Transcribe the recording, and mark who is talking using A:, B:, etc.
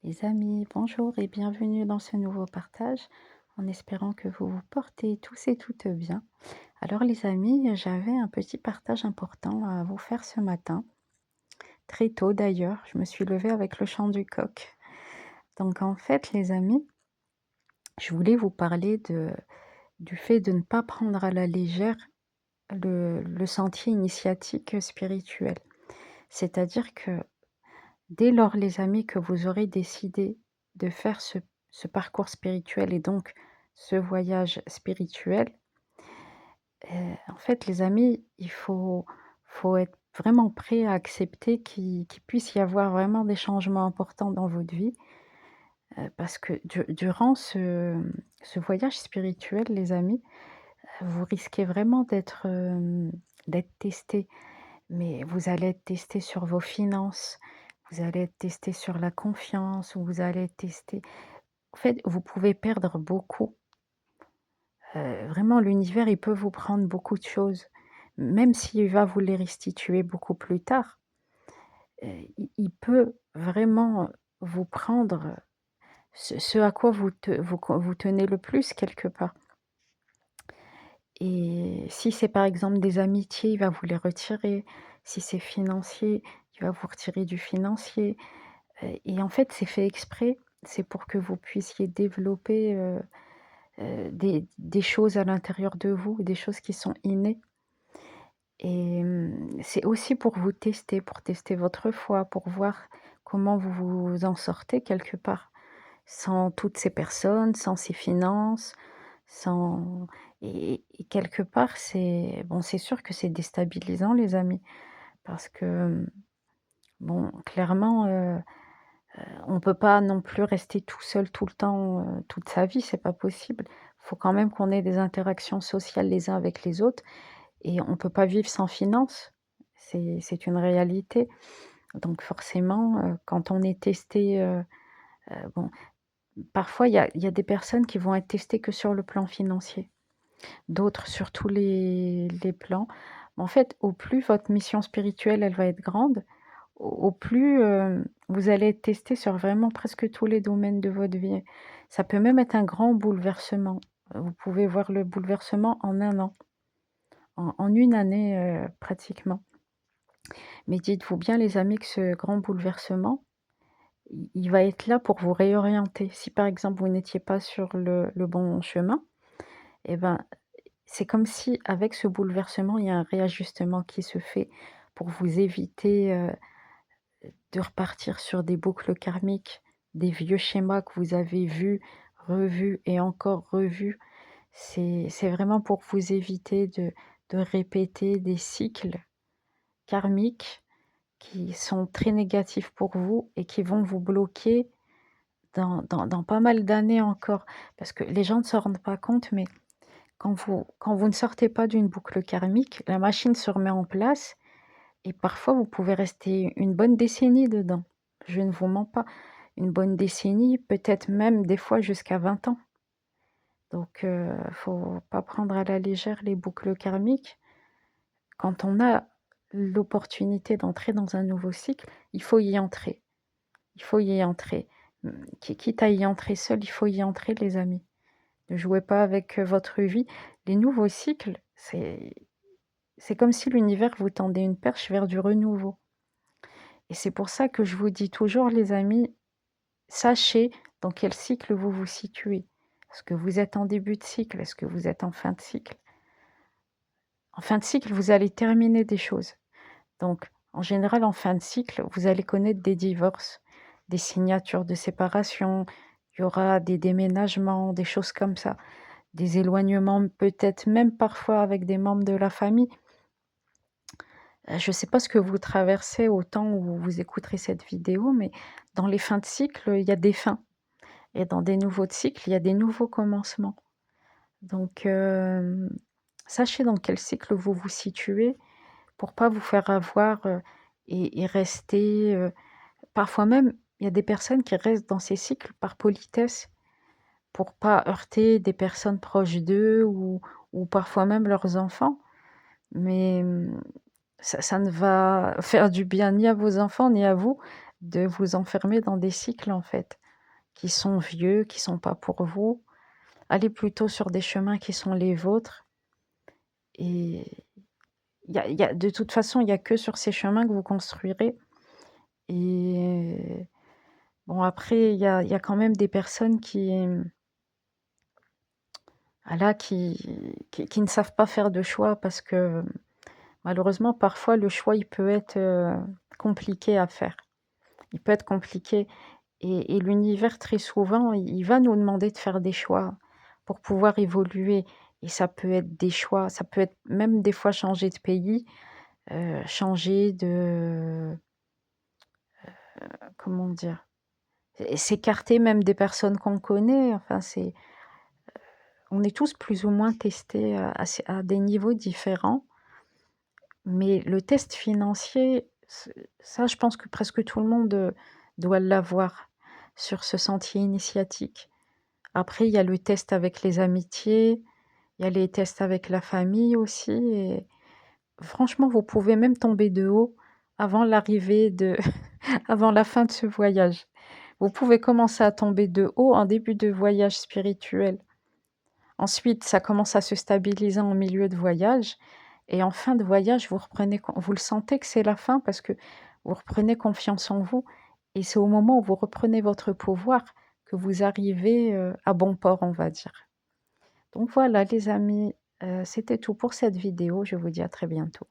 A: Les amis, bonjour et bienvenue dans ce nouveau partage, en espérant que vous vous portez tous et toutes bien. Alors les amis, j'avais un petit partage important à vous faire ce matin, très tôt d'ailleurs, je me suis levée avec le chant du coq. Donc en fait les amis, je voulais vous parler du fait de ne pas prendre à la légère le sentier initiatique spirituel. C'est-à-dire que dès lors les amis que vous aurez décidé de faire ce parcours spirituel et donc ce voyage spirituel, en fait les amis, il faut être vraiment prêt à accepter qu'il puisse y avoir vraiment des changements importants dans votre vie, parce que durant ce voyage spirituel les amis, vous risquez vraiment d'être testés. Mais vous allez être testé sur vos finances, vous allez être testé sur la confiance, vous allez être testé en fait, vous pouvez perdre beaucoup. Vraiment l'univers, il peut vous prendre beaucoup de choses. Même s'il va vous les restituer beaucoup plus tard, il peut vraiment vous prendre ce à quoi vous tenez le plus quelque part. Et si c'est par exemple des amitiés, il va vous les retirer. Si c'est financier, il va vous retirer du financier. Et en fait, c'est fait exprès. C'est pour que vous puissiez développer, des choses à l'intérieur de vous, des choses qui sont innées. Et c'est aussi pour tester votre foi, pour voir comment vous vous en sortez quelque part. Sans toutes ces personnes, sans ces finances, sans et quelque part, c'est bon, c'est sûr que c'est déstabilisant les amis, parce que, bon, clairement, on peut pas non plus rester tout seul tout le temps, toute sa vie, c'est pas possible. Il faut quand même qu'on ait des interactions sociales les uns avec les autres et on peut pas vivre sans finances. C'est une réalité. Donc forcément, quand on est testé, bon, parfois il y a des personnes qui vont être testées que sur le plan financier, d'autres sur tous les plans. En fait, au plus votre mission spirituelle, elle va être grande, au plus, vous allez être testé sur vraiment presque tous les domaines de votre vie. Ça peut même être un grand bouleversement. Vous pouvez voir le bouleversement en 1 an, en 1 année, pratiquement. Mais dites-vous bien les amis que ce grand bouleversement, il va être là pour vous réorienter. Si par exemple vous n'étiez pas sur le bon chemin, et ben, c'est comme si avec ce bouleversement, il y a un réajustement qui se fait pour vous éviter, de repartir sur des boucles karmiques, des vieux schémas que vous avez vus, revus et encore revus. C'est vraiment pour vous éviter de répéter des cycles karmiques qui sont très négatifs pour vous et qui vont vous bloquer dans pas mal d'années encore. Parce que les gens ne s'en rendent pas compte, mais quand vous ne sortez pas d'une boucle karmique, la machine se remet en place et parfois vous pouvez rester une bonne décennie dedans. Je ne vous mens pas. Une bonne décennie, peut-être même des fois jusqu'à 20 ans. Donc faut pas prendre à la légère les boucles karmiques. Quand on a l'opportunité d'entrer dans un nouveau cycle, il faut y entrer. Il faut y entrer. Quitte à y entrer seul, il faut y entrer les amis. Ne jouez pas avec, votre vie. Les nouveaux cycles, c'est comme si l'univers vous tendait une perche vers du renouveau et c'est pour ça que je vous dis toujours les amis, sachez dans quel cycle vous vous situez. Est-ce que vous êtes en début de cycle? Est-ce que vous êtes en fin de cycle? En fin de cycle, vous allez terminer des choses. Donc, en général, en fin de cycle, vous allez connaître des divorces, des signatures de séparation, il y aura des déménagements, des choses comme ça, des éloignements, peut-être même parfois avec des membres de la famille. Je ne sais pas ce que vous traversez au temps où vous écouterez cette vidéo, mais dans les fins de cycle, il y a des fins et dans des nouveaux cycles, il y a des nouveaux commencements. Donc, sachez dans quel cycle vous vous situez pour pas vous faire avoir, et rester, parfois même, il y a des personnes qui restent dans ces cycles par politesse, pour pas heurter des personnes proches d'eux ou parfois même leurs enfants. Mais, ça ne va faire du bien ni à vos enfants ni à vous. de vous enfermer dans des cycles, en fait, qui sont vieux, qui sont pas pour vous. Allez plutôt sur des chemins qui sont les vôtres et il y a de toute façon, il y a que sur ces chemins que vous construirez et bon après il y a quand même des personnes qui, voilà, qui ne savent pas faire de choix parce que malheureusement parfois le choix il peut être, compliqué à faire. Il peut être compliqué et l'univers très souvent, il va nous demander de faire des choix pour pouvoir évoluer et ça peut être des choix, ça peut être même des fois changer de pays, changer de comment dire? S'écarter même des personnes qu'on connaît, enfin on est tous plus ou moins testés, à des niveaux différents, mais le test financier, ça je pense que presque tout le monde, doit l'avoir sur ce sentier initiatique. Après il y a le test avec les amitiés, il y a les tests avec la famille aussi et franchement vous pouvez même tomber de haut avant l'arrivée de avant la fin de ce voyage. Vous pouvez commencer à tomber de haut en début de voyage spirituel. Ensuite, ça commence à se stabiliser en milieu de voyage et en fin de voyage, vous le sentez que c'est la fin parce que vous reprenez confiance en vous et c'est au moment où vous reprenez votre pouvoir que vous arrivez, à bon port, on va dire. Donc voilà les amis, c'était tout pour cette vidéo. Je vous dis à très bientôt.